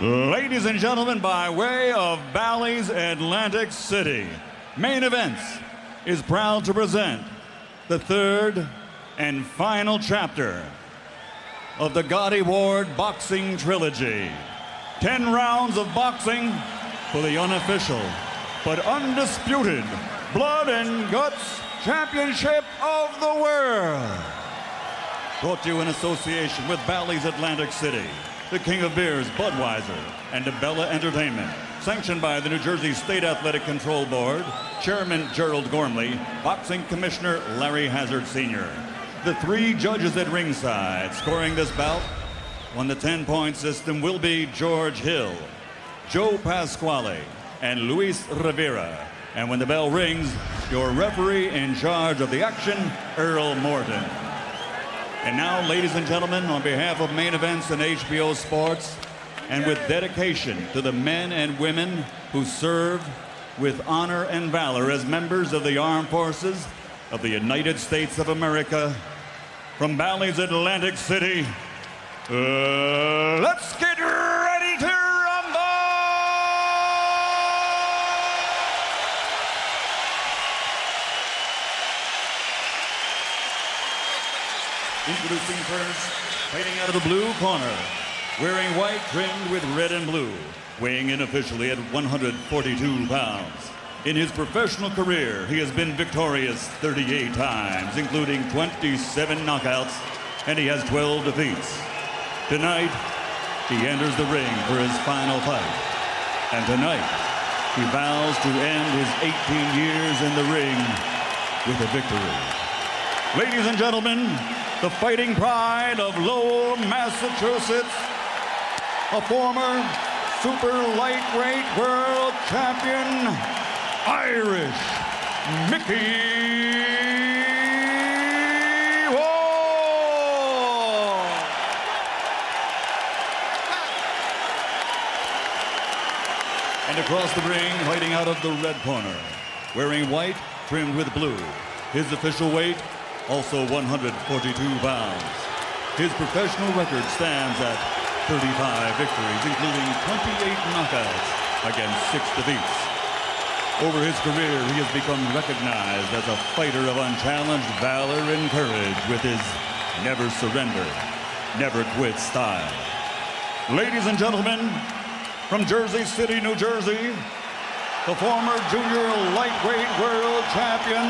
Ladies and gentlemen, by way of Bally's Atlantic City, Main Events is proud to present the third and final chapter of the Gatti Ward Boxing Trilogy. 10 rounds of boxing for the unofficial but undisputed Blood and Guts Championship of the World. Brought to you in association with Bally's Atlantic City, the King of Beers, Budweiser, and Abella Entertainment. Sanctioned by the New Jersey State Athletic Control Board, Chairman Gerald Gormley, Boxing Commissioner Larry Hazard Sr. The 3 judges at ringside scoring this bout on the 10-point system will be George Hill, Joe Pasquale, and Luis Rivera. And when the bell rings, your referee in charge of the action, Earl Morton. And now, ladies and gentlemen, on behalf of Main Events and HBO Sports, and with dedication to the men and women who serve with honor and valor as members of the armed forces of the United States of America, from Bally's Atlantic City, let's get ready to rumble! Introducing first, fighting out of the blue corner, wearing white trimmed with red and blue, weighing in officially at 142 pounds. In his professional career, he has been victorious 38 times, including 27 knockouts, and he has 12 defeats. Tonight, he enters the ring for his final fight. And tonight, he vows to end his 18 years in the ring with a victory. Ladies and gentlemen, the fighting pride of Lowell, Massachusetts, a former super lightweight world champion, Irish Micky. And across the ring, fighting out of the red corner, wearing white trimmed with blue, his official weight, also 142 pounds. His professional record stands at 35 victories, including 28 knockouts against 6 defeats. Over his career, he has become recognized as a fighter of unchallenged valor and courage with his never surrender, never quit style. Ladies and gentlemen, from Jersey City, New Jersey, the former junior lightweight world champion,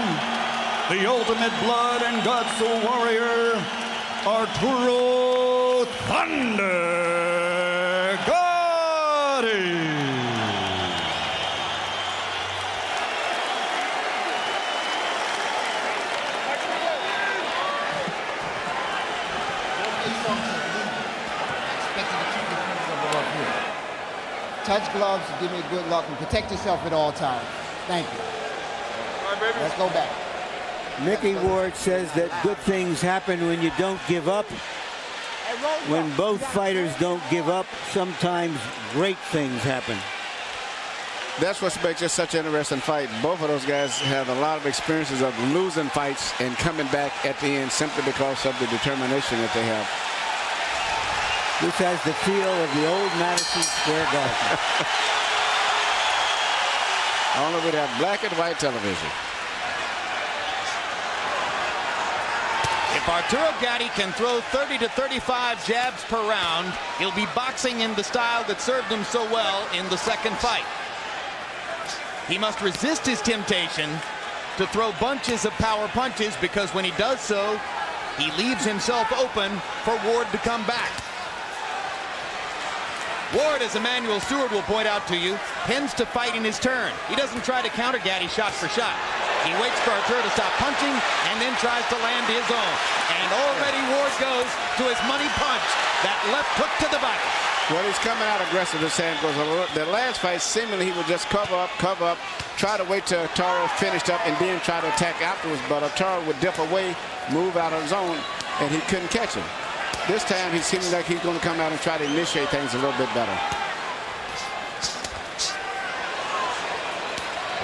the ultimate blood and guts warrior, Arturo Thunder Gatti. Touch gloves to give me good luck and protect yourself at all times. Thank you. Let's go back. Micky Ward says that good things happen when you don't give up. When both fighters don't give up, sometimes great things happen. That's what makes it such an interesting fight. Both of those guys have a lot of experiences of losing fights and coming back at the end simply because of the determination that they have. This has the feel of the old Madison Square Garden. Only we'd have black and white television. If Arturo Gatti can throw 30 to 35 jabs per round, he'll be boxing in the style that served him so well in the second fight. He must resist his temptation to throw bunches of power punches, because when he does so, he leaves himself open for Ward to come back. Ward, as Emmanuel Stewart will point out to you, tends to fight in his turn. He doesn't try to counter Gatti shot for shot. He waits for Arturo to stop punching and then tries to land his own. And already Ward goes to his money punch, that left hook to the body. Well, he's coming out aggressive, as Sam goes. The last fight, seemingly he would just cover up, try to wait till Arturo finished up and then try to attack afterwards. But Arturo would dip away, move out of his own, and he couldn't catch him. This time, he seems like he's going to come out and try to initiate things a little bit better.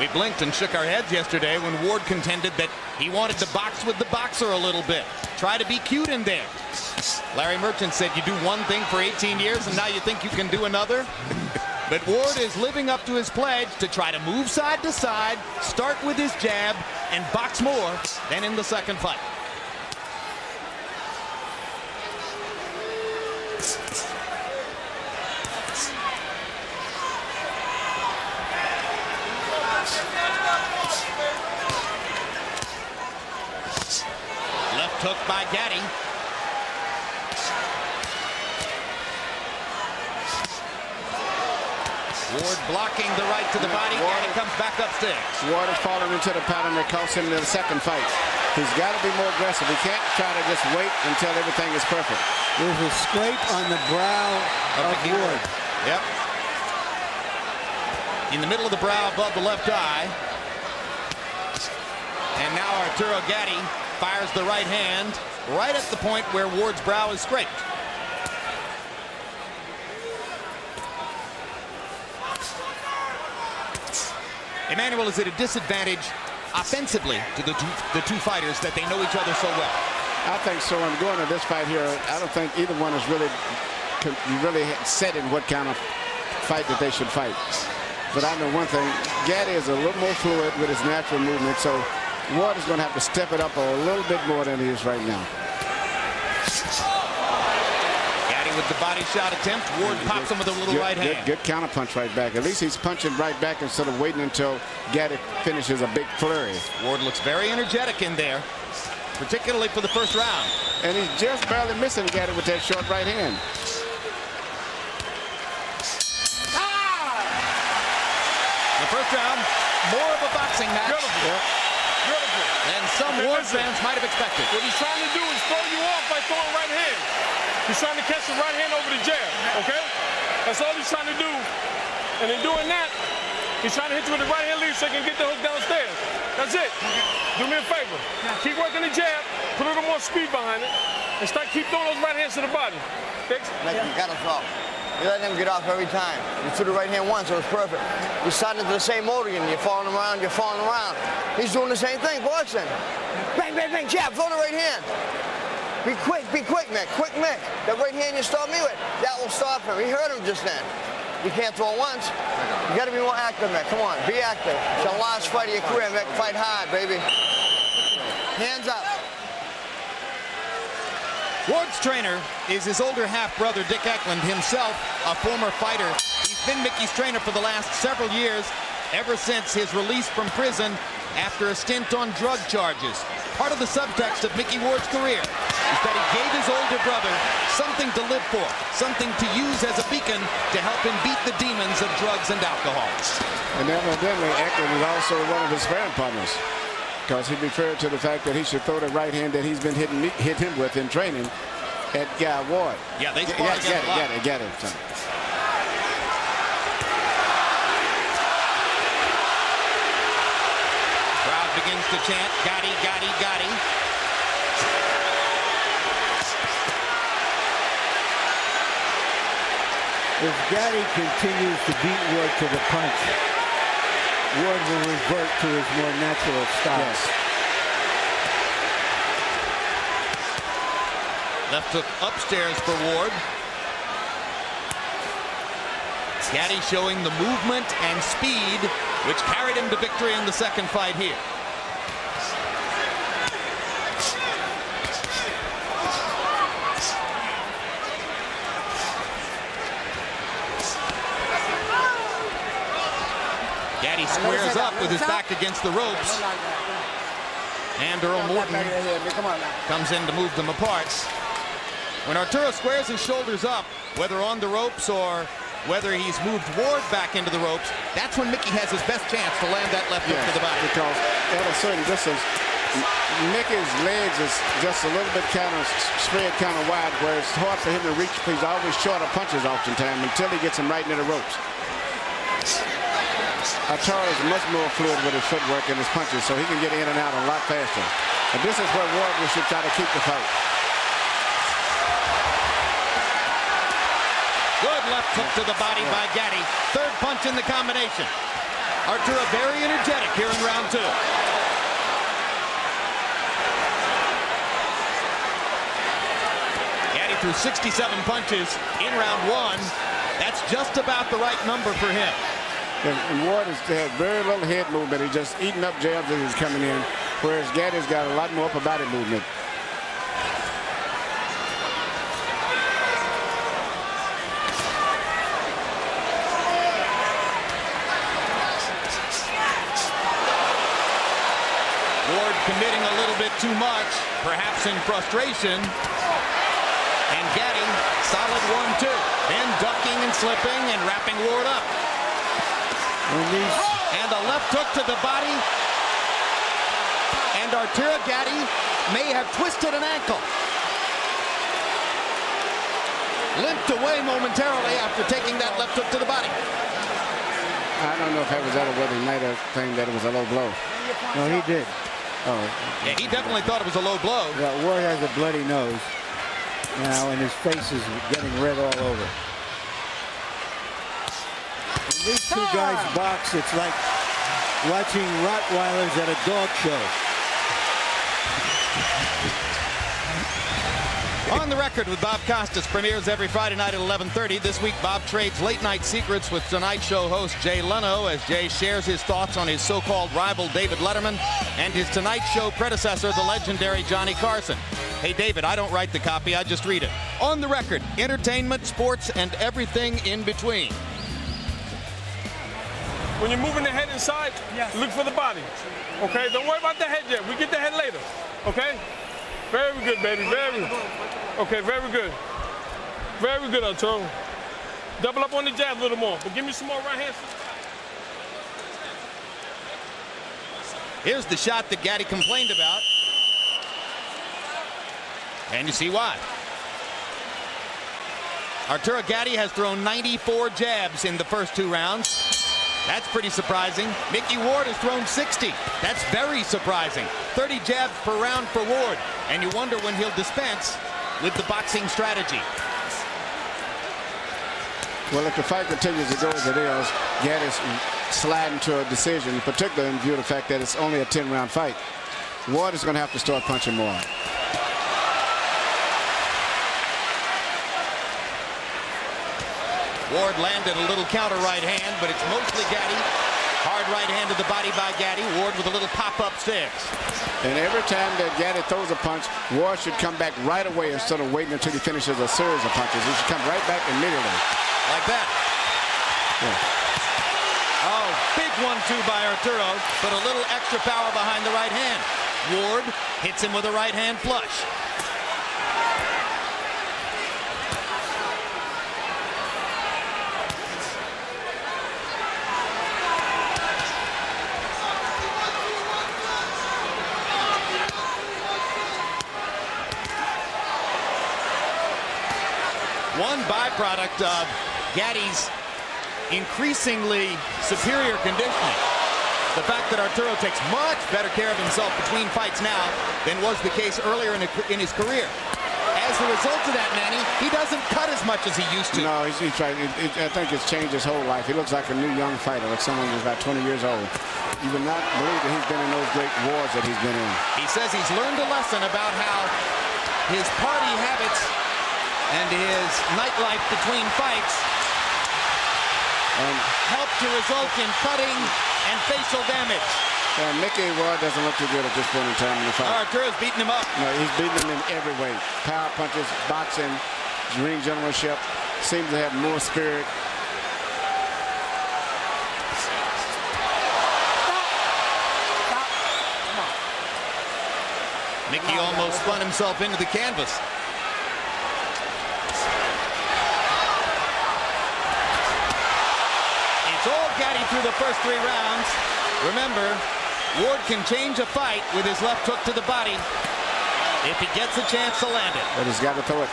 We blinked and shook our heads yesterday when Ward contended that he wanted to box with the boxer a little bit. Try to be cute in there. Larry Merchant said you do one thing for 18 years and now you think you can do another. But Ward is living up to his pledge to try to move side to side, start with his jab, and box more than in the second fight. Left hook by Gatti. Ward blocking the right to the body, and it comes back upstairs. Ward is falling into the pattern that cost him in the second fight. He's got to be more aggressive. He can't try to just wait until everything is perfect. There's a scrape on the brow of Ward. Yep. In the middle of the brow above the left eye. And now Arturo Gatti fires the right hand right at the point where Ward's brow is scraped. Emmanuel is at a disadvantage offensively to the two fighters that they know each other so well. I think so. I'm going to this fight here. I don't think either one is really set in what kind of fight that they should fight. But I know one thing. Gatti is a little more fluid with his natural movement, so Ward is going to have to step it up a little bit more than he is right now. With the body shot attempt, Ward pops him with a little right hand. Good counter punch right back. At least he's punching right back instead of waiting until Gatti finishes a big flurry. Ward looks very energetic in there, particularly for the first round. And he's just barely missing Gatti with that short right hand. The first round, more of a boxing match. Beautiful. And some Ward fans might have expected. What he's trying to do is throw you off by throwing right hand. He's trying to catch the right hand over the jab, okay? That's all he's trying to do. And in doing that, he's trying to hit you with the right hand lead so he can get the hook downstairs. That's it. Do me a favor. Keep working the jab, put a little more speed behind it, and keep throwing those right hands to the body. Fix? You got him off. You let him get off every time. You threw the right hand once, it was perfect. You're starting into the same mode again. You're falling around, you're falling around. He's doing the same thing, boxing. Bang, bang, bang, jab, throw the right hand. Be quick, Mick. Quick, Mick. That right hand you stopped me with, that will stop him. He hurt him just then. You can't throw once. You got to be more active, Mick. Come on, be active. It's the last fight of your career, Mick. Fight hard, baby. Hands up. Ward's trainer is his older half-brother, Dick Eklund, himself a former fighter. He's been Micky's trainer for the last several years, ever since his release from prison after a stint on drug charges. Part of the subtext of Micky Ward's career is that he gave his older brother something to live for, something to use as a beacon to help him beat the demons of drugs and alcohol. And evidently, Eklund was also one of his sparring partners, because he referred to the fact that he should throw the right hand that he's been hit him with in training at Guy Ward. Yeah, they sparred together a lot. Get it. Crowd begins to chant, Gatti, Gatti, Gatti. If Gatti continues to beat Ward to the punch, Ward will revert to his more natural style. Yes. Left hook upstairs for Ward. Gatti showing the movement and speed which carried him to victory in the second fight here. Gatti squares up with his back against the ropes. And Earl Morton comes in to move them apart. When Arturo squares his shoulders up, whether on the ropes or whether he's moved Ward back into the ropes, that's when Micky has his best chance to land that left hook to the body. Because at a certain distance, Micky's legs is just a little bit kind of spread kind of wide, where it's hard for him to reach. He's always short of punches oftentimes until he gets him right into the ropes. Arturo is much more fluid with his footwork and his punches, so he can get in and out a lot faster. And this is where Ward should try to keep the fight. Good left hook to the body by Gatti. Third punch in the combination. Arturo very energetic here in round two. threw 67 punches in round 1. That's just about the right number for him. And Ward has had very little head movement. He's just eating up jabs as he's coming in, whereas Gatti's got a lot more upper body movement. Ward committing a little bit too much, perhaps in frustration. And Gatti, solid 1-2. Then ducking and slipping and wrapping Ward up. And a left hook to the body. And Arturo Gatti may have twisted an ankle. Limped away momentarily after taking that left hook to the body. I don't know if that was that or whether he might have claimed that it was a low blow. No, he did. Oh. Yeah, he definitely thought it was a low blow. Yeah, Ward has a bloody nose now, and his face is getting red all over. When these two guys box, it's like watching Rottweilers at a dog show. On the Record with Bob Costas premieres every Friday night at 11:30. This week, Bob trades late night secrets with Tonight Show host Jay Leno as Jay shares his thoughts on his so-called rival David Letterman and his Tonight Show predecessor, the legendary Johnny Carson. Hey, David, I don't write the copy, I just read it. On the Record, entertainment, sports, and everything in between. When you're moving the head inside, look for the body. Okay, don't worry about the head yet. We get the head later. Okay? Very good, baby. Okay, very good. Very good, Arturo. Double up on the jab a little more, but give me some more right hands. Here's the shot that Gatti complained about. And you see why. Arturo Gatti has thrown 94 jabs in the first 2 rounds. That's pretty surprising. Micky Ward has thrown 60. That's very surprising. 30 jabs per round for Ward. And you wonder when he'll dispense with the boxing strategy. Well, if the fight continues to go as it is, Gatti's sliding to a decision, particularly in view of the fact that it's only a 10-round fight. Ward is going to have to start punching more. Ward landed a little counter right hand, but it's mostly Gatti. Hard right hand to the body by Gatti. Ward with a little pop upstairs. And every time that Gatti throws a punch, Ward should come back right away instead of waiting until he finishes a series of punches. He should come right back immediately. Like that. Yeah. Oh, big 1-2 by Arturo, but a little extra power behind the right hand. Ward hits him with a right hand flush. One byproduct of Gatti's increasingly superior conditioning, the fact that Arturo takes much better care of himself between fights now than was the case earlier in his career. As a result of that, Manny, he doesn't cut as much as he used to. No, he's trying. I think it's changed his whole life. He looks like a new young fighter, like someone who's about 20 years old. You would not believe that he's been in those great wars that he's been in. He says he's learned a lesson about how his party habits and his nightlife between fights help to result in cutting and facial damage. Micky Ward doesn't look too good at this point in time in the fight. Arturo's beating him up. No, he's beating him in every way. Power punches, boxing, ring generalship. Seems to have more spirit. Micky almost spun himself into the canvas. It's all Gatti through the first 3 rounds. Remember, Ward can change a fight with his left hook to the body if he gets a chance to land it. But he's got to throw it.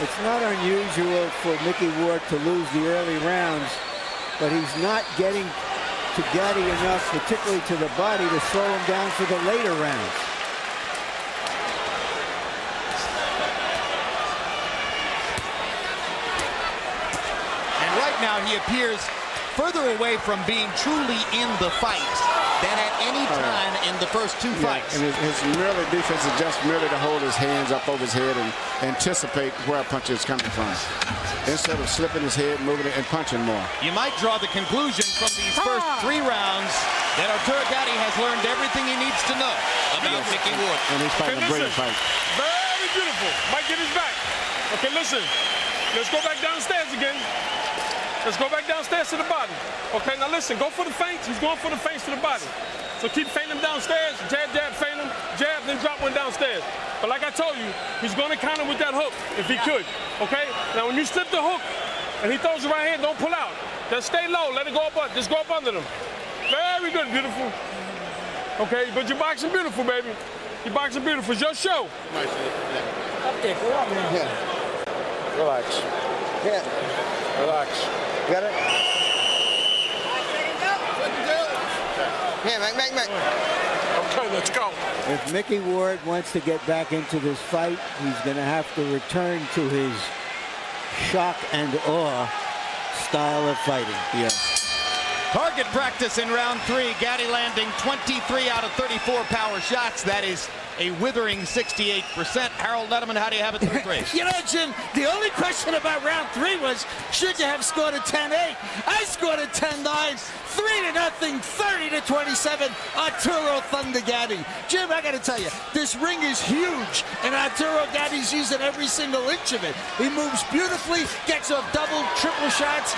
It's not unusual for Micky Ward to lose the early rounds, but he's not getting to Gatti enough, particularly to the body, to slow him down for the later rounds. And right now he appears further away from being truly in the fight than at any time in the first two fights. And his merely defense is just merely to hold his hands up over his head and anticipate where a punch is coming from, instead of slipping his head, moving it, and punching more. You might draw the conclusion from these first 3 rounds that Arturo Gatti has learned everything he needs to know about Micky Ward. And he's fighting a brilliant fight. Very beautiful. Might get his back. Okay, listen. Let's go back downstairs again. Let's go back downstairs to the body. Okay, now listen, go for the feints. He's going for the feints to the body. So keep feinting him downstairs. Jab, jab, feint him. Jab, then drop one downstairs. But like I told you, he's going to counter with that hook if he could. Okay? Now when you slip the hook and he throws the right hand, don't pull out. Just stay low. Let it go up. Just go up under them. Very good, beautiful. Okay, but you're boxing beautiful, baby. You're boxing beautiful. It's your show. Up there, go on, man. Yeah. Relax. Yeah. Relax. Got it? Yeah, Mac. Okay, let's go. If Micky Ward wants to get back into this fight, he's going to have to return to his shock and awe style of fighting. Yes. Target practice in round 3. Gatti landing 23 out of 34 power shots. That is a withering 68%. Harold Letterman, how do you have it through 3? You know, Jim, the only question about round 3 was, should you have scored a 10-8? I scored a 10-9, 3-0, 30-27, Arturo Thunder Gatti. Jim, I got to tell you, this ring is huge, and Arturo Gatti's using every single inch of it. He moves beautifully, gets off double, triple shots,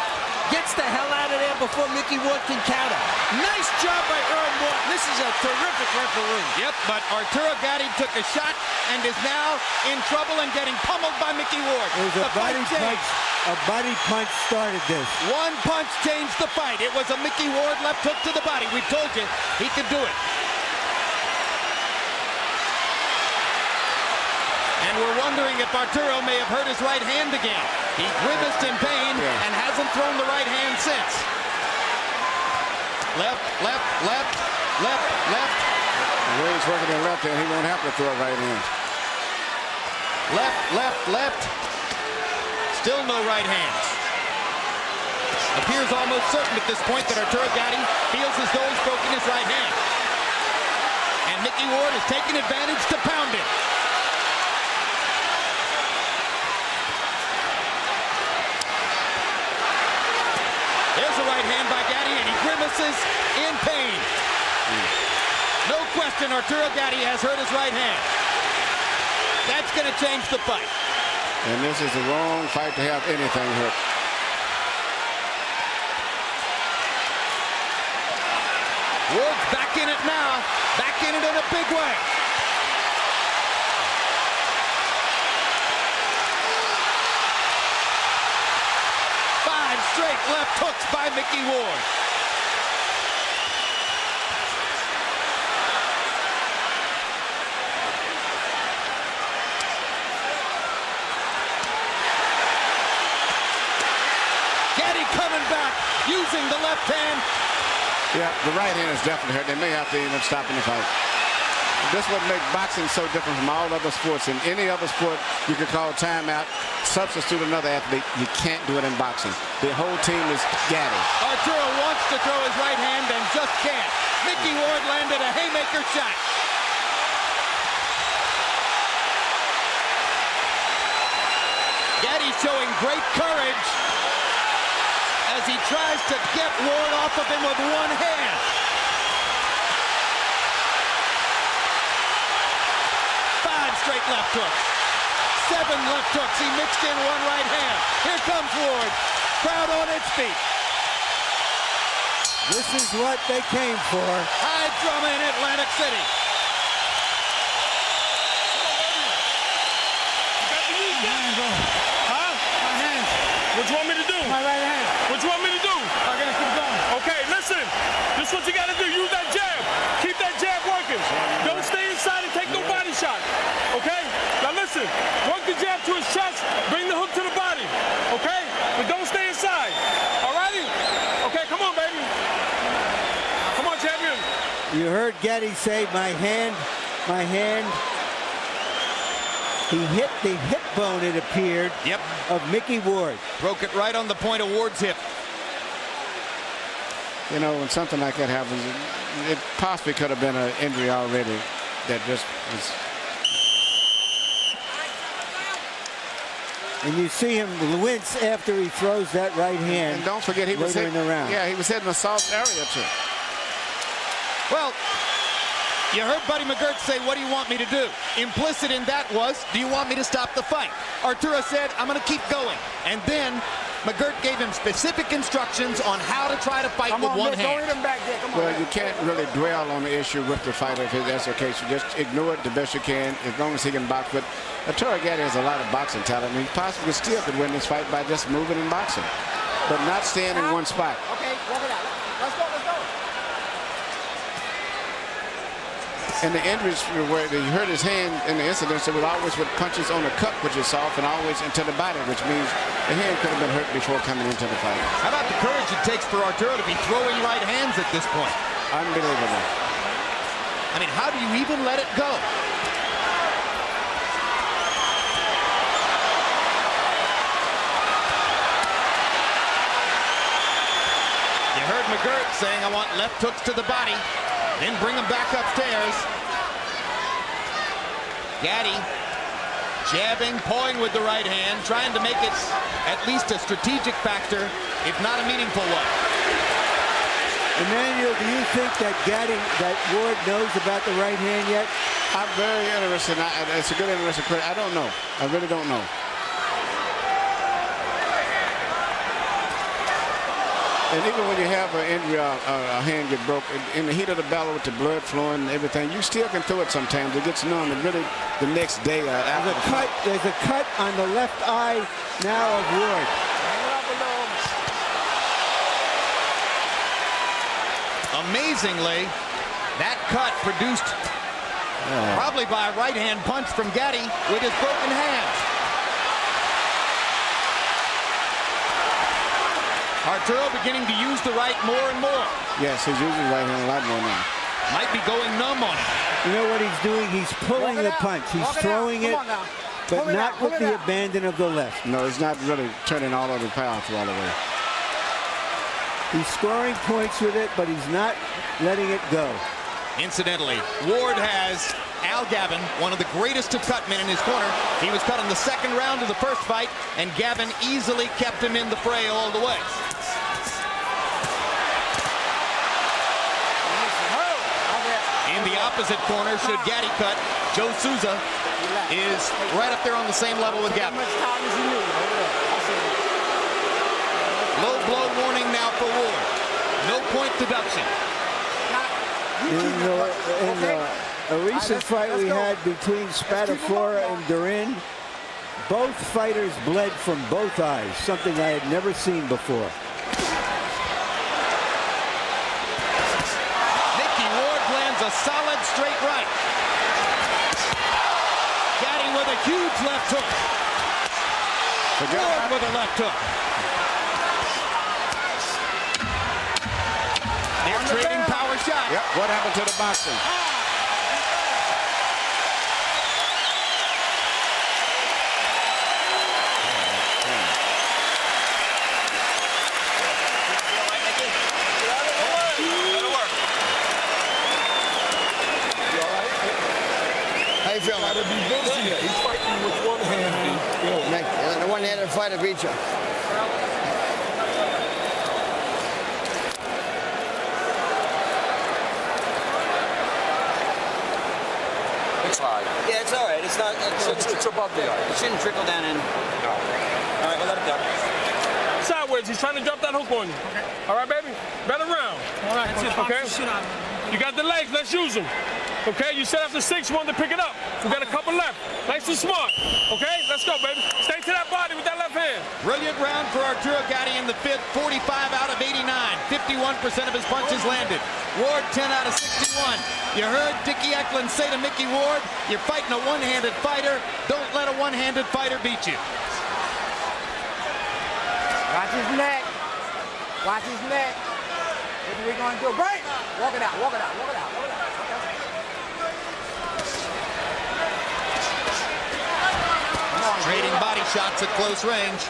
gets the hell out of there before Micky Ward can counter. Nice job by Earl Morton. This is a terrific referee. Yep, but Arturo Gatti took a shot and is now in trouble and getting pummeled by Micky Ward. It was a body punch. A body punch started this. One punch changed the fight. It was a Micky Ward left hook to the body. We told you he could do it. And we're wondering if Arturo may have hurt his right hand again. He grimaced in pain and hasn't thrown the right hand since. Left, left, left, left, left. The way he's working the left hand, he won't have to throw a right hand. Left, left, left. Still no right hands. Appears almost certain at this point that Arturo Gatti feels as though he's broken his right hand. And Micky Ward is taking advantage to pound it. There's a right hand by Gatti, and he grimaces in pain. No question, Arturo Gatti has hurt his right hand. That's going to change the fight. And this is the wrong fight to have anything hurt. Ward's back in it now. Back in it in a big way. Straight left hooks by Micky Ward. Gatti coming back, using the left hand. Yeah, the right hand is definitely hurt. They may have to end up stopping the fight. This would make boxing so different from all other sports. In any other sport, you could call timeout, substitute another athlete. You can't do it in boxing. The whole team is Gatti. Arturo wants to throw his right hand and just can't. Micky Ward landed a haymaker shot. Gatti showing great courage as he tries to get Ward off of him with one hand. Straight left hooks. 7 left hooks. He mixed in one right hand. Here comes Ward. Crowd on its feet. This is what they came for. High drama in Atlantic City. Huh? My hands. What you want me to do? My right hand. What you want me to do? I gotta keep going. Okay, listen. This is what you gotta do. Use that jab. Keep that jab working. Don't stay inside and take no body shot. Okay? Now listen. Work the jab to his chest. Bring the hook to the body. Okay? But don't stay inside. All righty? Okay, come on, baby. Come on, champion. You heard Gatti say, my hand, my hand. He hit the hip bone, it appeared, of Micky Ward. Broke it right on the point of Ward's hip. You know, when something like that happens, it possibly could have been an injury already that just was. And you see him wince after he throws that right hand. And don't forget, he was hitting the round. Yeah, he was hitting a soft area too. Well, you heard Buddy McGirt say, what do you want me to do? Implicit in that was, do you want me to stop the fight? Arturo said, I'm going to keep going. And then McGirt gave him specific instructions on how to try to fight with one hand. Don't hit him back there. Come on, Well, man. you can't really dwell on the issue with the fighter if that's the case. You just ignore it the best you can, as long as he can box. But Arturo Gatti has a lot of boxing talent, and he possibly still could win this fight by just moving and boxing, but not staying in one spot. Okay, walk it out. Let's go, let's go. And the injuries where he hurt his hand in the incidents, it was always with punches on the cup, which is soft, and always into the body, which means the hand could have been hurt before coming into the fight. How about the courage it takes for Arturo to be throwing right hands at this point? Unbelievable. I mean, how do you even let it go? You heard McGirt saying, I want left hooks to the body, then bring him back upstairs. Gatti jabbing, pawing with the right hand, trying to make it at least a strategic factor, if not a meaningful one. Emmanuel, do you think that Ward knows about the right hand yet? I'm very interested. It's a good interesting question. I don't know. I really don't know. And even when you have an injury, a hand get broke, in the heat of the battle with the blood flowing and everything, you still can throw it sometimes. It gets numb, and really the next day after the fight. There's a cut on the left eye now of Ward. Amazingly, that cut produced probably by a right-hand punch from Gatti with his broken hand. Arturo beginning to use the right more and more. Yes, he's using the right hand a lot more now. Might be going numb on it. You know what he's doing? He's pulling the punch. He's throwing it, but not with the abandon of the left. No, he's not really turning all of the power through all the way. He's scoring points with it, but he's not letting it go. Incidentally, Ward has Al Gavin, one of the greatest to cut men in his corner. He was cut in the second round of the first fight, and Gavin easily kept him in the fray all the way. In the opposite corner, should Gatti cut, Joe Souza is right up there on the same level with Gavin. Low blow warning now for Ward. No point deduction. In a recent fight we had between Spadafora and Durin, both fighters bled from both eyes, something I had never seen before. Micky Ward lands a solid straight right. Gatti with a huge left hook. Ward with a left hook. They're trading power shots. Yep. What happened to the boxing? How you feeling? Gotta be busy. He's fighting with one hand. The one-handed fighter beat you. It's high. Yeah, it's all right. It's not. It's above the eye. It shouldn't trickle down in. No. All right, we'll let it go. Sideways. He's trying to drop that hook on you. Okay. All right, baby. Better round. All right, that's it. Okay. Shit out. You got the legs. Let's use them. Okay. You said after 6 you wanted to pick it up. We got a couple left. Nice and smart. Okay. Let's go, baby. Stay to that body with that left hand. Brilliant round for Arturo Gatti in the fifth. 45 out of 89. 51% of his punches landed. Ward 10 out of 61. You heard Dickie Eklund say to Micky Ward, you're fighting a one-handed fighter. Don't let a one-handed fighter beat you. Watch his neck. Watch his neck. What are we going to do? Break! Walk it out, walk it out, walk it out, walk it out. Trading body shots at close range.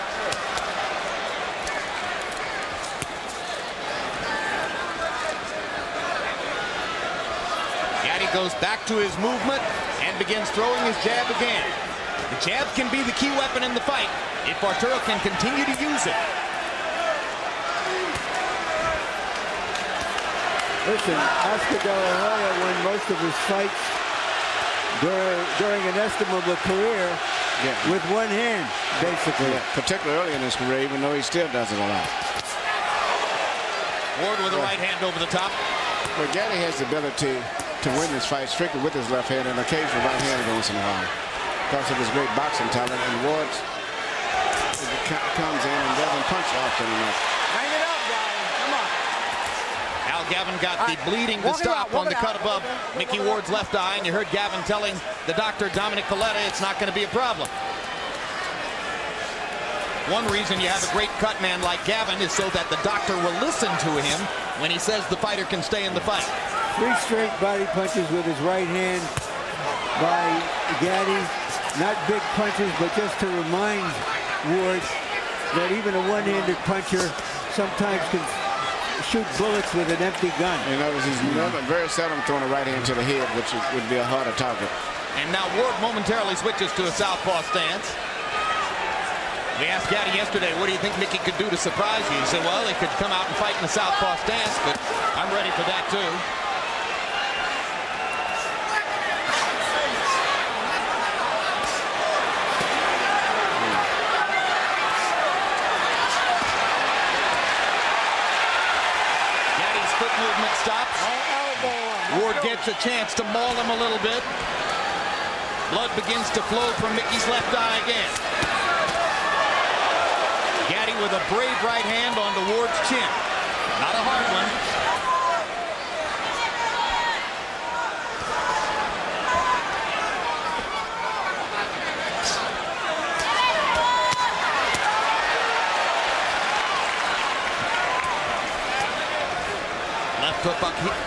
goes back to his movement and begins throwing his jab again. The jab can be the key weapon in the fight if Arturo can continue to use it. Listen, Oscar De La Hoya won most of his fights during an estimable career with one hand, basically. Yeah, particularly early in his career, even though he still does it a lot. Ward with a right hand over the top. But Gatti has the ability to win this fight strictly with his left hand and occasionally right hand once in a while because of his great boxing talent. And Ward comes in and doesn't punch often enough. Hang it up, guys. Come on. Al Gavin got the bleeding to stop on the cut above Micky Ward's left eye, and you heard Gavin telling the doctor, Dominic Coletta, it's not going to be a problem. One reason you have a great cut man like Gavin is so that the doctor will listen to him when he says the fighter can stay in the fight. 3 straight body punches with his right hand by Gatti. Not big punches, but just to remind Ward that even a one-handed puncher sometimes can shoot bullets with an empty gun. You notice he's very seldom throwing a right hand to the head, which would be a harder target. And now Ward momentarily switches to a southpaw stance. We asked Gatti yesterday, what do you think Micky could do to surprise you? He said, well, he could come out and fight in a southpaw stance, but I'm ready for that too. Gatti's foot movement stops. Ward gets a chance to maul him a little bit. Blood begins to flow from Micky's left eye again. Gatti with a brave right hand onto Ward's chin. Not a hard one.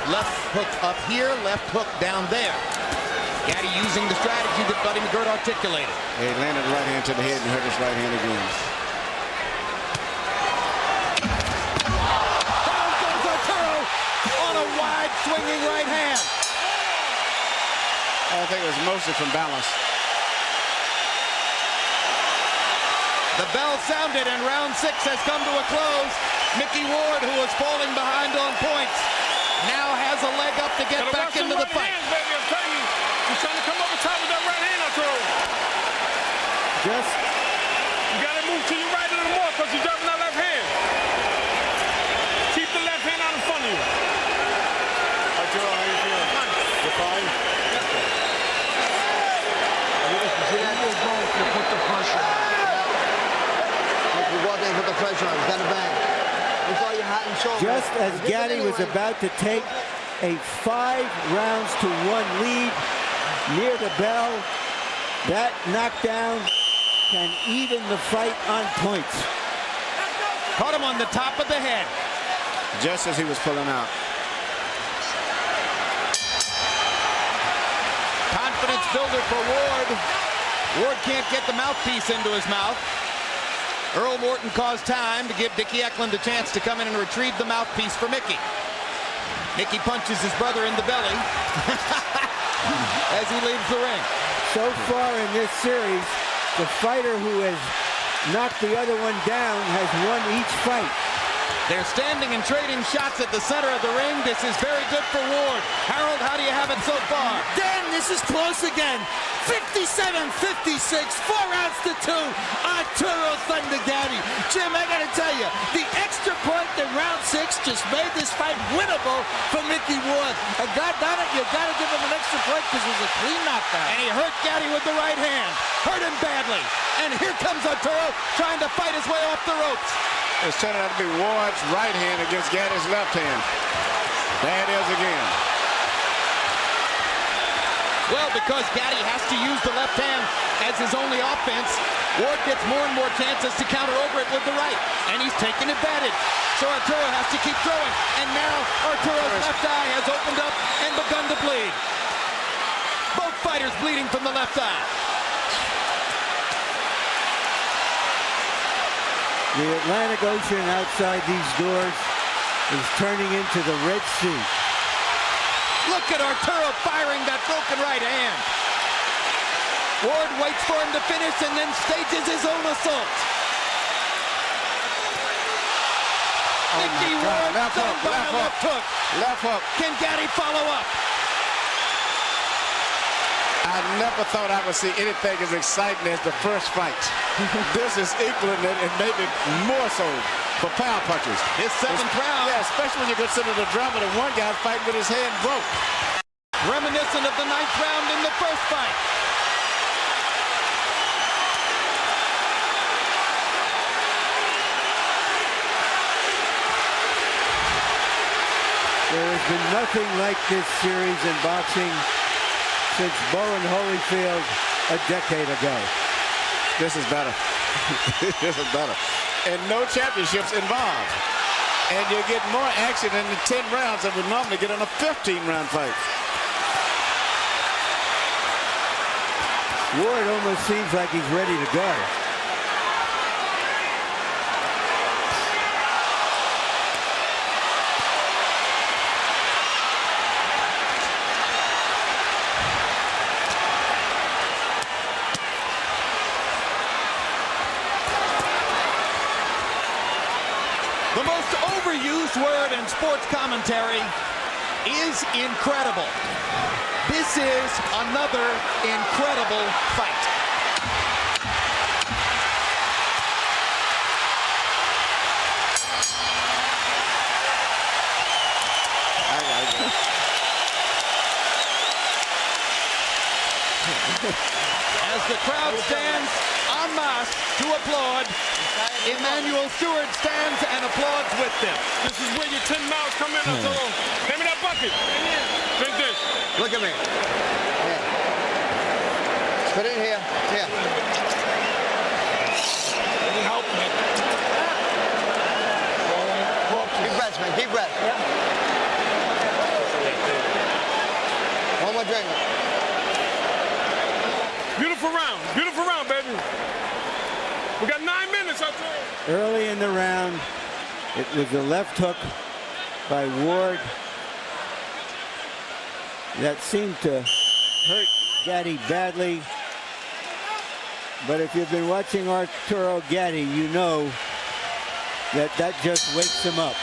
Left hook up here, left hook down there. Gatti using the strategy that Buddy McGirt articulated. He landed the right hand to the head and hurt his right hand again. Down goes Arturo on a wide swinging right hand. I think it was mostly from balance. The bell sounded and round 6 has come to a close. Micky Ward, who was falling behind on points, now has a leg up to get back into the fight. Hands, baby, I'm telling you. He's trying to come over top with that right hand, Arturo. You got to move to your right a little more because you're dropping that left hand. Keep the left hand out in front of you. Arturo, how you feeling? You're fine? Put the pressure on. You go out there and put the pressure on. He's got to bang. It's all your hot and soul. Just as Gatti was about to take a 5 rounds to 1 lead near the bell, that knockdown can even the fight on points. Caught him on the top of the head. Just as he was pulling out. Confidence builder for Ward. Ward can't get the mouthpiece into his mouth. Earl Morton caused time to give Dickie Eklund a chance to come in and retrieve the mouthpiece for Micky. Micky punches his brother in the belly as he leaves the ring. So far in this series, the fighter who has knocked the other one down has won each fight. They're standing and trading shots at the center of the ring. This is very good for Ward. Harold, how do you have it so far? Dan, this is close again. 57-56, 4 rounds to 2. Arturo Thunder Gatti. Jim, I gotta tell you, the extra point in round 6 just made this fight winnable for Micky Ward. And God damn it, you gotta give him an extra point because it was a clean knockdown. And he hurt Gatti with the right hand. Hurt him badly. And here comes Arturo trying to fight his way off the ropes. It's turning out to be Ward's right hand against Gatti's left hand. There it is again. Well, because Gatti has to use the left hand as his only offense, Ward gets more and more chances to counter over it with the right. And he's taking advantage. So Arturo has to keep throwing. And now Arturo's left eye has opened up and begun to bleed. Both fighters bleeding from the left eye. The Atlantic Ocean outside these doors is turning into the Red Sea. Look at Arturo firing that broken right hand. Ward waits for him to finish and then stages his own assault. Micky Ward Left hook. Left hook. Can Gatti follow up? I never thought I would see anything as exciting as the first fight. This is equaling it and maybe more so for power punchers. This seventh round. Yeah, especially when you consider the drama that one guy fighting with his hand broke. Reminiscent of the ninth round in the first fight. There has been nothing like this series in boxing since Bowen Holyfield a decade ago. This is better. This is better. And no championships involved. And you get more action in the 10 rounds than we normally get in a 15-round fight. Ward almost seems like he's ready to go. The most overused word in sports commentary is incredible. This is another incredible fight. As the crowd stands en masse to applaud, Emmanuel Stewart stands and applauds with them. This is where your 10 miles come in. Give me that bucket. Drink this. Look at me. Here. Put it in here. Here. Help me. Deep breaths, man. Deep breath. One more drink. Beautiful round, baby. We got 9 minutes, Arturo. Early in the round, it was a left hook by Ward that seemed to hurt Gatti badly. But if you've been watching Arturo Gatti, you know that just wakes him up.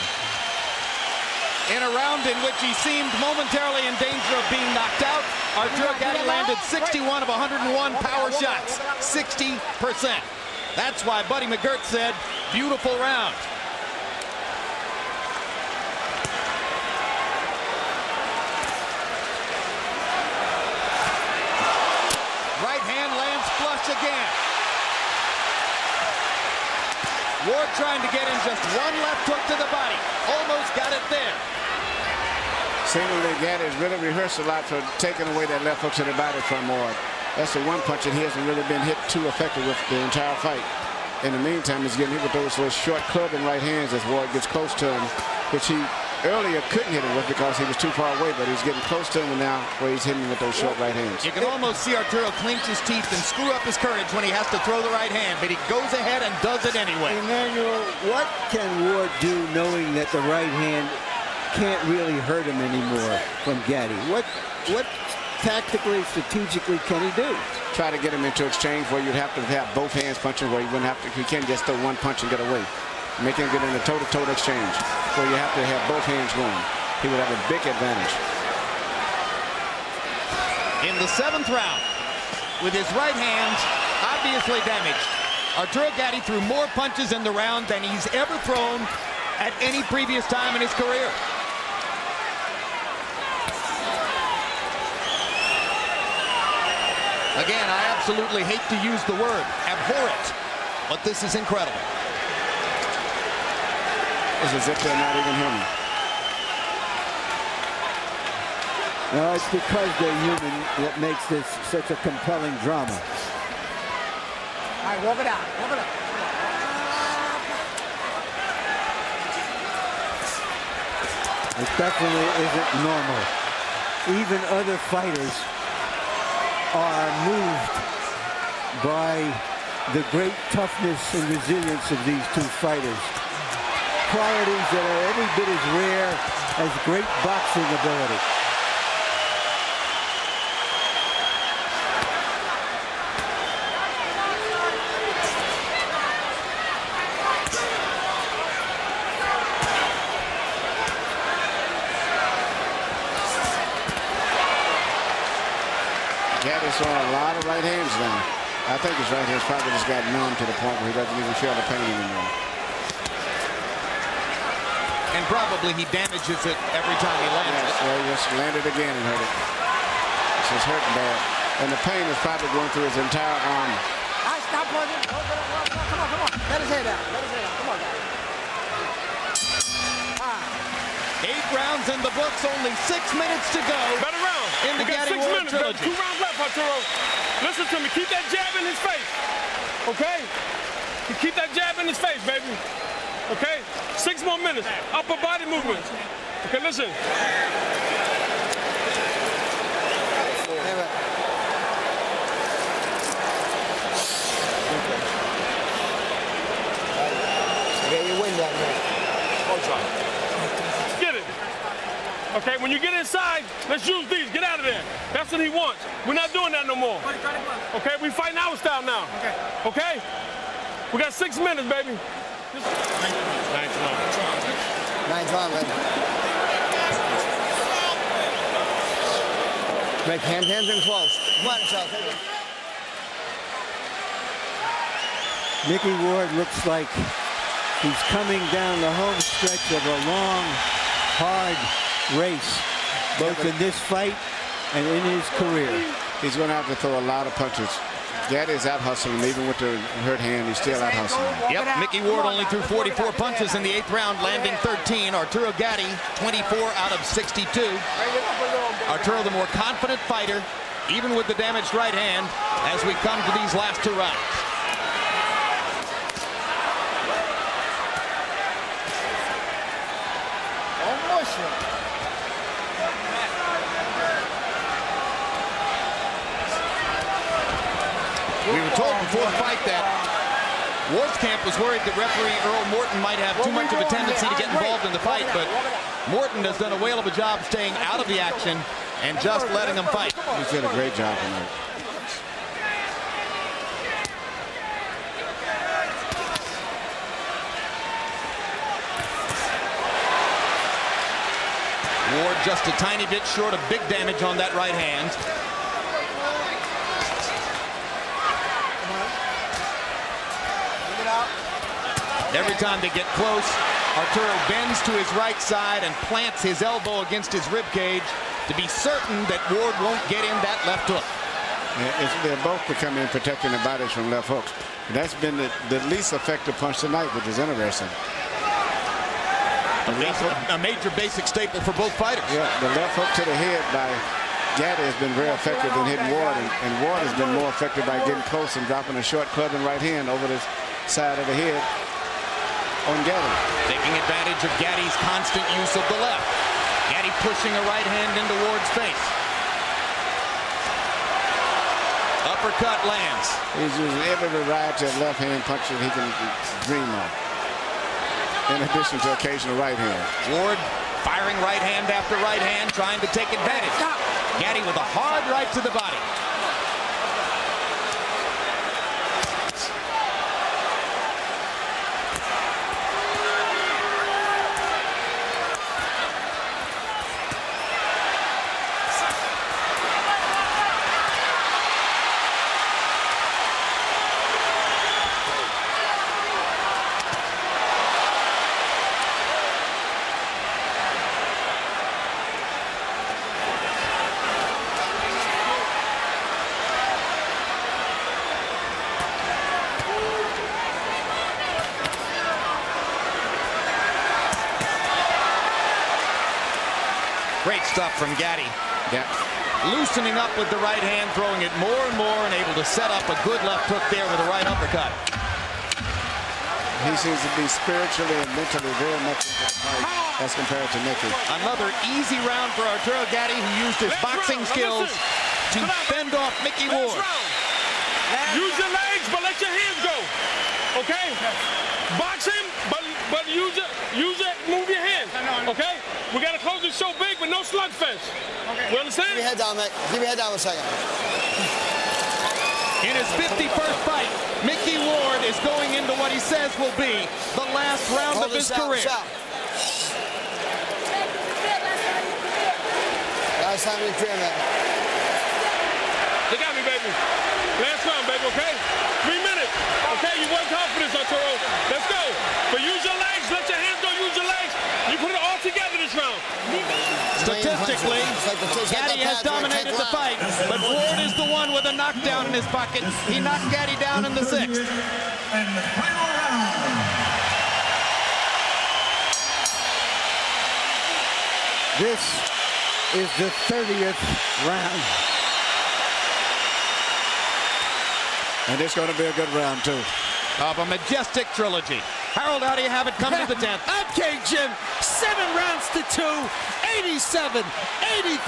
In a round in which he seemed momentarily in danger of being knocked out, Arturo Gatti landed 61 of 101 power shots, 60%. That's why Buddy McGirt said, beautiful round. Right hand lands flush again. Ward trying to get in just one left hook to the body. Almost got it there. Seemingly, Gatti has really rehearsed a lot for taking away that left hook to the body from Ward. That's the one punch that he hasn't really been hit too effective with the entire fight. In the meantime, he's getting hit with those short clubbing right hands as Ward gets close to him, which he earlier couldn't hit him with because he was too far away, but he's getting close to him now where he's hitting him with those short right hands. You can almost see Arturo clench his teeth and screw up his courage when he has to throw the right hand, but he goes ahead and does it anyway. Emmanuel, what can Ward do knowing that the right hand can't really hurt him anymore from Gatti? What tactically, strategically can he do? Try to get him into exchange where you'd have to have both hands punching, where you wouldn't have to, he can't just throw one punch and get away. Make him get in a toe-to-toe exchange where you have to have both hands going. He would have a big advantage. In the 7th round, with his right hand obviously damaged, Arturo Gatti threw more punches in the round than he's ever thrown at any previous time in his career. Again, I absolutely hate to use the word abhorrent, but this is incredible. It's as if they're not even human. No, it's because they're human that makes this such a compelling drama. All right, walk it out. Walk it out. It definitely isn't normal. Even other fighters are moved by the great toughness and resilience of these two fighters. Qualities that are every bit as rare as great boxing ability. Gaddy's throwing a lot of right hands now. I think his right hand's probably just got numb to the point where he doesn't even feel the pain anymore. And probably he damages it every time he lands it. Well, he just landed again and hurt it. This is hurting bad. And the pain is probably going through his entire arm. Stop punching. Come on. Let his head out. Come on, guys. 8 rounds in the books, only 6 minutes to go. Better round. In the We got Gatti 6 Ward minutes, trilogy. baby. 2 rounds left, Arturo. Listen to me. Keep that jab in his face. Okay? You keep that jab in his face, baby. Okay? 6 more minutes. Upper body movements. Okay, listen. Okay, you win that match. Get it. Okay, when you get inside, let's use these. Get out of there. That's what he wants. We're not doing that no more. Okay, we fighting our style now. Okay? We got 6 minutes, baby. 9 time, baby. Make hands and close. Come on, Charles. Micky Ward looks like he's coming down the home stretch of a long, hard race, both in this fight and in his career. He's going to have to throw a lot of punches. Gaddy's out hustling, even with the hurt hand, he's still out hustling. Yep, Micky Ward only threw 44 punches in the 8th round, landing 13. Arturo Gatti, 24 out of 62. Arturo, the more confident fighter, even with the damaged right hand, as we come to these last 2 rounds. We were told before the fight that Ward's camp was worried that referee Earl Morton might have too much of a tendency to get involved in the fight, but Morton has done a whale of a job staying out of the action and just letting him fight. He's did a great job tonight. Ward just a tiny bit short of big damage on that right hand. Every time they get close, Arturo bends to his right side and plants his elbow against his rib cage to be certain that Ward won't get in that left hook. They're both becoming protecting their bodies from left hooks. That's been the least effective punch tonight, which is interesting. A major basic staple for both fighters. Yeah, the left hook to the head by Gatti has been very effective in hitting Ward, and Ward has been more effective by getting close and dropping a short clubbing right hand over the side of the head on Gatti. Taking advantage of Gatti's constant use of the left. Gatti pushing a right hand into Ward's face. Uppercut lands. He's using every variety of left hand punch that he can dream of, in addition to occasional right hand. Ward firing right hand after right hand, trying to take advantage. Gatti with a hard right to the body. Great stuff from Gatti. Yeah. Loosening up with the right hand, throwing it more and more, and able to set up a good left hook there with a right uppercut. He seems to be spiritually and mentally very much into the fight as compared to Micky. Another easy round for Arturo Gatti, who used his boxing skills to fend off Micky Ward. Use your legs, but let your hands go. Okay? Box him, but use it, move your hands. Okay? We got to close this show big, but no slugfest. Okay. You understand? Give your head down, Mick. Give your head down a second. In his 51st fight, Micky Ward is going into what he says will be the last round of his career. Last time in the career, man. They got baby. Last round, baby, okay? 3 minutes. Okay, you worked hard for this, Arturo. Let's go. But use your legs. Let your hands go. Use your legs. You put it all together this round. Statistically, Gatti has dominated the fight, but Ward is the one with a knockdown in his pocket. He knocked Gatti down in the 6th. And the final round. This is the 30th round. And it's going to be a good round, too. Of a majestic trilogy. Harold, how do you have it come to the 10th? Okay, Jim. 7 rounds to 2. 87, 83,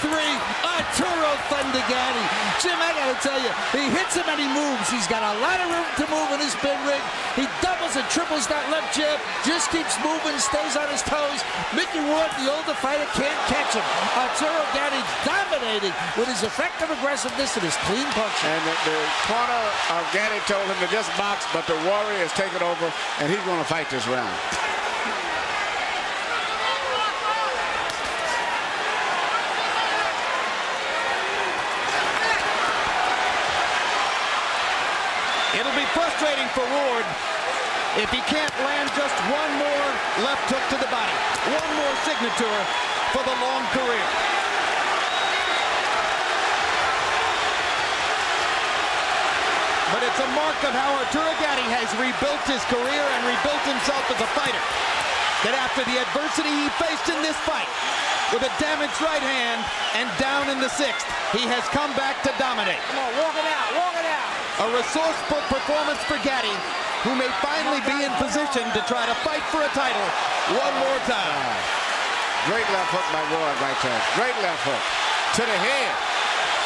Arturo Thunder Gatti. Jim, I gotta tell you, he hits him and he moves. He's got a lot of room to move in his spin rig. He doubles and triples that left jab, just keeps moving, stays on his toes. Micky Ward, the older fighter, can't catch him. Arturo Gatti dominating with his effective aggressiveness and his clean punching. And the corner of Gatti told him to just box, but the Warrior has taken over, and he's going to fight this round. It'll be frustrating for Ward if he can't land just one more left hook to the body. One more signature for the long career. But it's a mark of how Arturo Gatti has rebuilt his career and rebuilt himself as a fighter. That after the adversity he faced in this fight, with a damaged right hand and down in the 6th, he has come back to dominate. Come on, walk it out, walk it out. A resourceful performance for Gatti, who may finally be in position to try to fight for a title one more time. Great left hook by Ward right there. Great left hook to the head.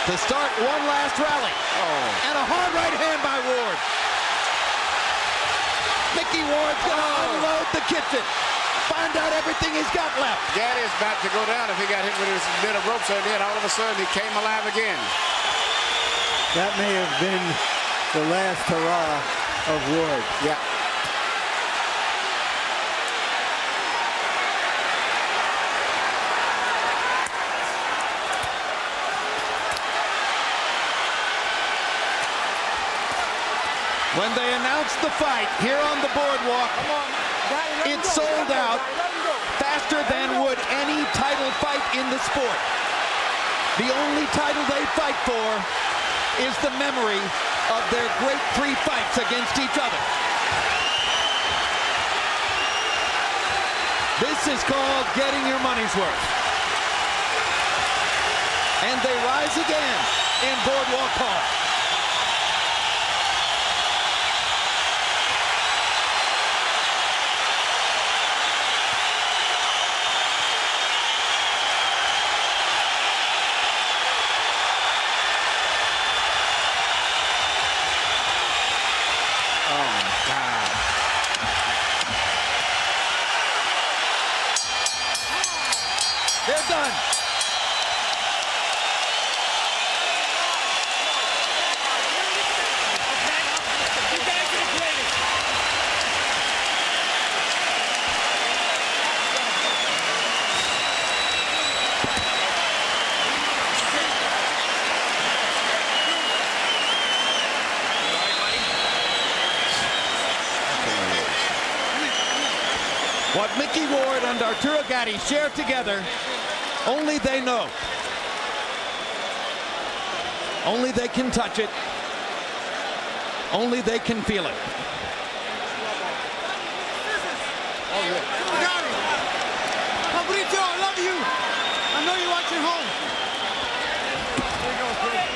To start one last rally. And a hard right hand by Ward. Micky Ward's going to unload the kitchen. Find out everything he's got left. Gatti's about to go down if he got hit with his bit of rope, so then all of a sudden he came alive again. That may have been the last hurrah of Ward. Yeah. When they announced the fight here on the boardwalk, it sold out faster than would any title fight in the sport. The only title they fight for is the memory of their great 3 fights against each other. This is called getting your money's worth. And they rise again in Boardwalk Hall. They're done. What Micky Ward and Arturo Gatti share together, only they know. Only they can touch it. Only they can feel it. Pablito, I love you. I know you're watching home. There you go, kid.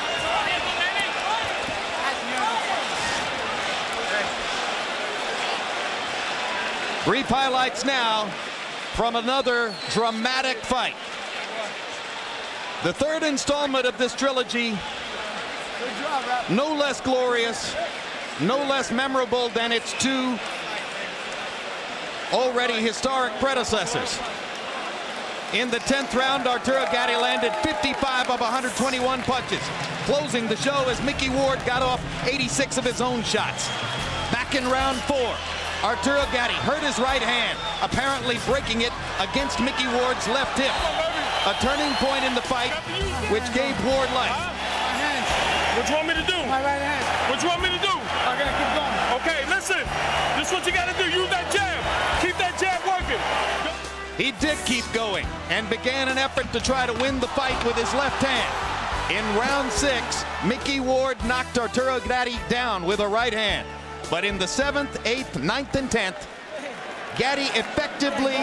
Brief highlights now from another dramatic fight. The 3rd installment of this trilogy, no less glorious, no less memorable than its 2 already historic predecessors. In the 10th round, Arturo Gatti landed 55 of 121 punches, closing the show as Micky Ward got off 86 of his own shots. Back in round 4, Arturo Gatti hurt his right hand, apparently breaking it against Micky Ward's left hip. A turning point in the fight, which gave Ward life. What you want me to do? My right hand. What you want me to do? I'm gonna keep going. Okay, listen. This is what you gotta do. Use that jab. Keep that jab working. He did keep going and began an effort to try to win the fight with his left hand. In round 6, Micky Ward knocked Arturo Gatti down with a right hand. But in the 7th, 8th, 9th, and 10th, Gatti effectively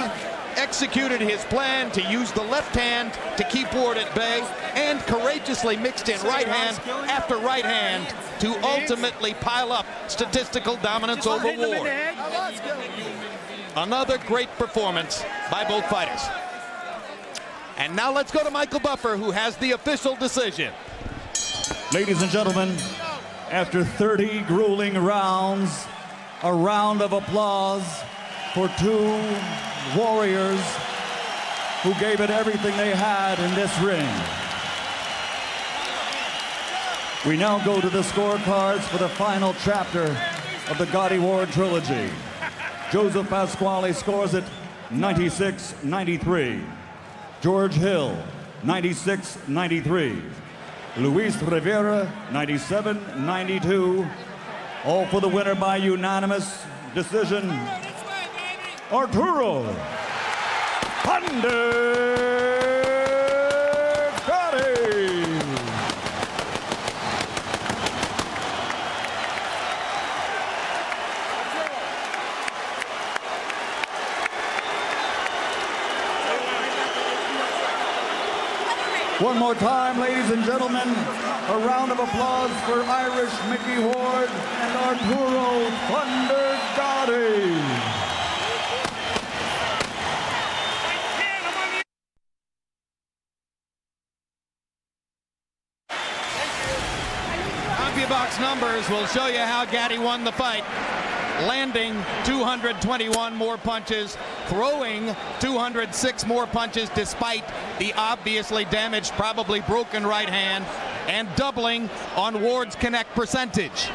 executed his plan to use the left hand to keep Ward at bay and courageously mixed in right hand after right hand to ultimately pile up statistical dominance over Ward. Another great performance by both fighters. And now let's go to Michael Buffer, who has the official decision. Ladies and gentlemen, after 30 grueling rounds, a round of applause for two warriors who gave it everything they had in this ring. We now go to the scorecards for the final chapter of the Gatti Ward trilogy. Joseph Pasquale scores it 96-93. George Hill, 96-93. Luis Rivera, 97-92. All for the winner by unanimous decision, Arturo Gatti. One more time, ladies and gentlemen, a round of applause for Irish Micky Ward and Arturo Thunder Gatti. CompuBox numbers will show you how Gatti won the fight. Landing 221 more punches, throwing 206 more punches despite the obviously damaged, probably broken right hand, and doubling on Ward's connect percentage.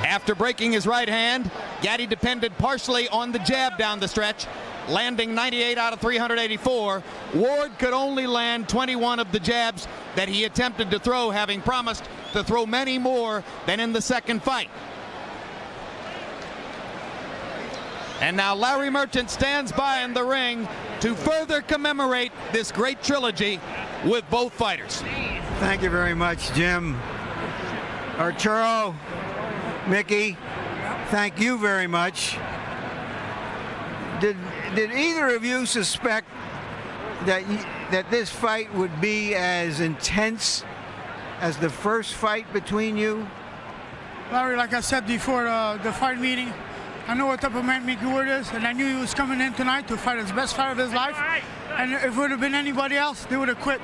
After breaking his right hand, Gatti depended partially on the jab down the stretch, landing 98 out of 384. Ward could only land 21 of the jabs that he attempted to throw, having promised to throw many more than in the second fight. And now Larry Merchant stands by in the ring to further commemorate this great trilogy with both fighters. Thank you very much, Jim. Arturo, Micky, thank you very much. Did either of you suspect that this fight would be as intense as the first fight between you? Larry, like I said before the fight meeting, I know what type of man Micky Ward is, and I knew he was coming in tonight to fight his best fight of his life. And if it would have been anybody else, they would have quit.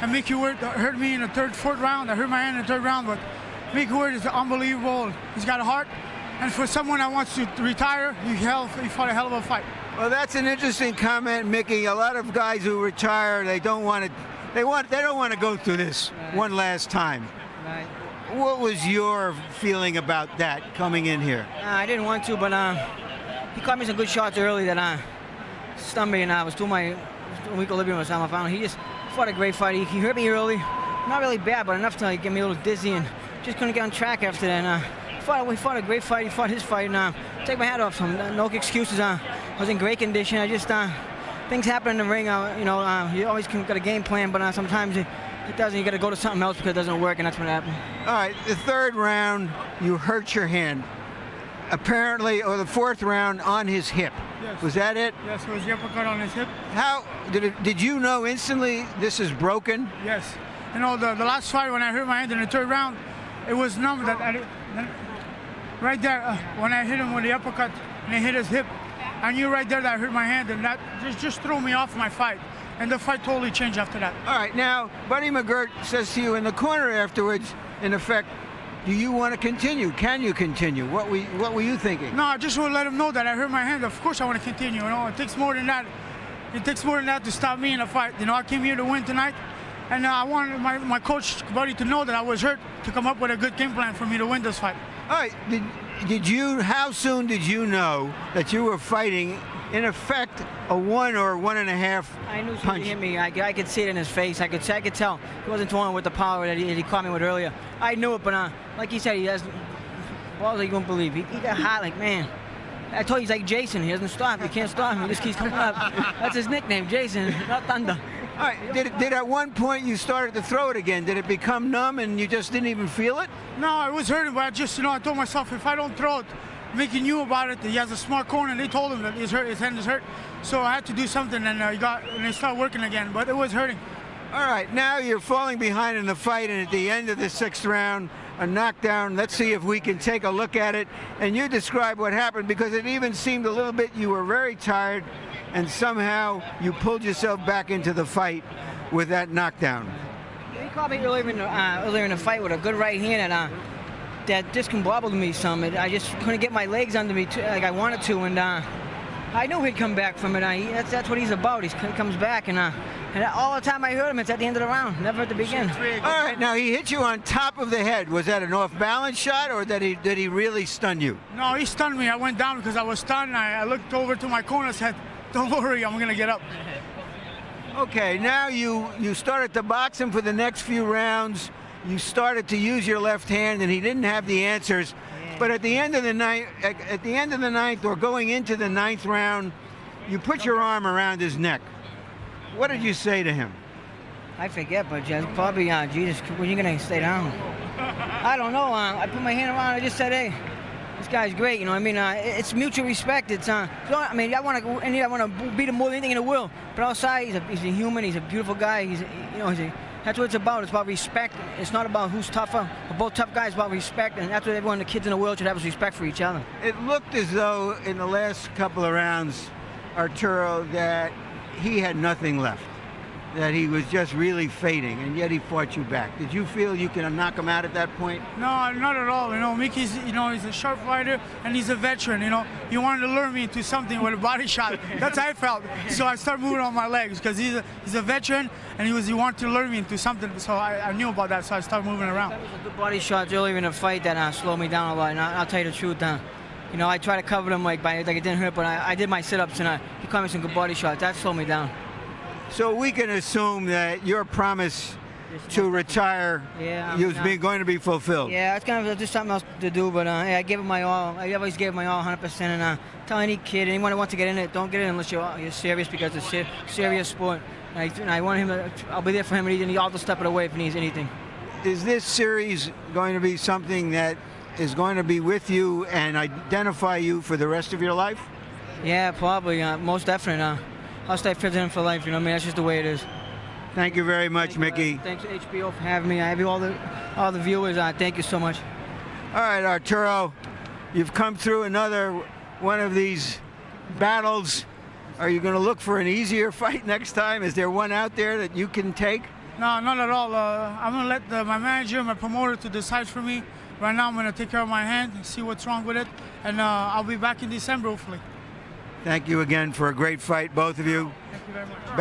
And Micky Ward hurt me in the third, fourth round. I hurt my hand in the third round, but Micky Ward is unbelievable. He's got a heart. And for someone that wants to retire, he fought a hell of a fight. Well, that's an interesting comment, Micky. A lot of guys who retire, they don't want to go through this one last time. Right. What was your feeling about that coming in here? I didn't want to, but he caught me some good shots early that stunned me, and I was doing my equilibrium was on my final. He just fought a great fight. He hurt me early, not really bad, but enough to get me a little dizzy, and just couldn't get on track after that. We fought a great fight. He fought his fight, and take my hat off to him. No excuses. I was in great condition. I just things happen in the ring. You always got a game plan, but sometimes it doesn't. You got to go to something else because it doesn't work, and that's what happened. All right, the third round, you hurt your hand. Apparently, or the fourth round on his hip. Yes. Was that it? Yes, it was the uppercut on his hip. How did you know instantly this is broken? Yes. You know, the last fight when I hurt my hand in the third round, it was numb. Right there, when I hit him with the uppercut and I hit his hip, I knew right there that I hurt my hand, and that just threw me off my fight. And the fight totally changed after that. All right, now, Buddy McGirt says to you in the corner afterwards, in effect, do you want to continue? Can you continue? What were you thinking? No, I just want to let him know that I hurt my hand. Of course I want to continue. You know, it takes more than that. It takes more than that to stop me in a fight. You know, I came here to win tonight, and I wanted my coach, Buddy, to know that I was hurt, to come up with a good game plan for me to win this fight. All right, how soon did you know that you were fighting in effect, a 1 or 1.5 I knew punch. somebody hit me. I could see it in his face. I could tell he wasn't throwing with the power that he caught me with earlier. I knew it, but like he said, he has balls that you won't believe. He got hot like, man. I told you he's like Jason. He doesn't stop. He can't stop him. He just keeps coming up. That's his nickname, Jason, not Thunder. All right. Did at one point you started to throw it again? Did it become numb and you just didn't even feel it? No, it was hurting, but I just, I told myself if I don't throw it, Micky knew about it. He has a smart corner, and they told him that his hand is hurt. So I had to do something, and it started working again. But it was hurting. All right, now you're falling behind in the fight, and at the end of the 6th round, a knockdown. Let's see if we can take a look at it. And you describe what happened, because it even seemed a little bit you were very tired, and somehow you pulled yourself back into the fight with that knockdown. He caught me earlier in the fight with a good right hand, and that discombobbled me some. I just couldn't get my legs under me like I wanted to, and I knew he'd come back from it. That's what he's about. He comes back, and all the time I heard him, it's at the end of the round, never at the beginning. All right, now he hit you on top of the head. Was that an off-balance shot, or did he really stun you? No, he stunned me. I went down because I was stunned. I looked over to my corner and said, don't worry, I'm going to get up. Okay, now you started to box him for the next few rounds. You started to use your left hand, and he didn't have the answers. But at the end of the ninth, or going into the 9th round, you put your arm around his neck. What did you say to him? I forget, but probably, Jesus, when are you gonna stay down? I don't know. I put my hand around. I just said, hey, this guy's great. It's mutual respect. It's I want to beat him more than anything in the world. But outside, he's a human. He's a beautiful guy. That's what it's about. It's about respect. It's not about who's tougher. We're both tough guys. It's about respect, and that's what everyone, the kids in the world, should have, is respect for each other. It looked as though in the last couple of rounds, Arturo, that he had nothing left, that he was just really fading, and yet he fought you back. Did you feel you could knock him out at that point? No, not at all. Micky's, he's a sharp fighter, and he's a veteran. He wanted to lure me into something with a body shot. That's how I felt. So I started moving on my legs because he's a veteran, and he wanted to lure me into something. So I knew about that, so I started moving around. That was a good body shot earlier in the fight that slowed me down a lot. And I'll tell you the truth, I tried to cover him like it didn't hurt, but I did my sit-ups, and he caught me some good body shots. That slowed me down. So we can assume that your promise to retire is going to be fulfilled. Yeah, it's kind of just something else to do, but I gave it my all. I always gave my all 100%, and tell any kid, anyone who wants to get in it, don't get in unless you're serious, because it's a serious sport. And I want him to, I'll be there for him, and I'll just step it away if he needs anything. Is this series going to be something that is going to be with you and identify you for the rest of your life? Yeah, probably. Most definitely. I'll stay president for life. That's just the way it is. Thank you very much, Micky. Thanks to HBO for having me. I have all the viewers. Thank you so much. All right, Arturo, you've come through another one of these battles. Are you going to look for an easier fight next time? Is there one out there that you can take? No, not at all. I'm going to let my manager, my promoter, to decide for me. Right now, I'm going to take care of my hand, see what's wrong with it, and I'll be back in December, hopefully. Thank you again for a great fight, both of you. Thank you very much.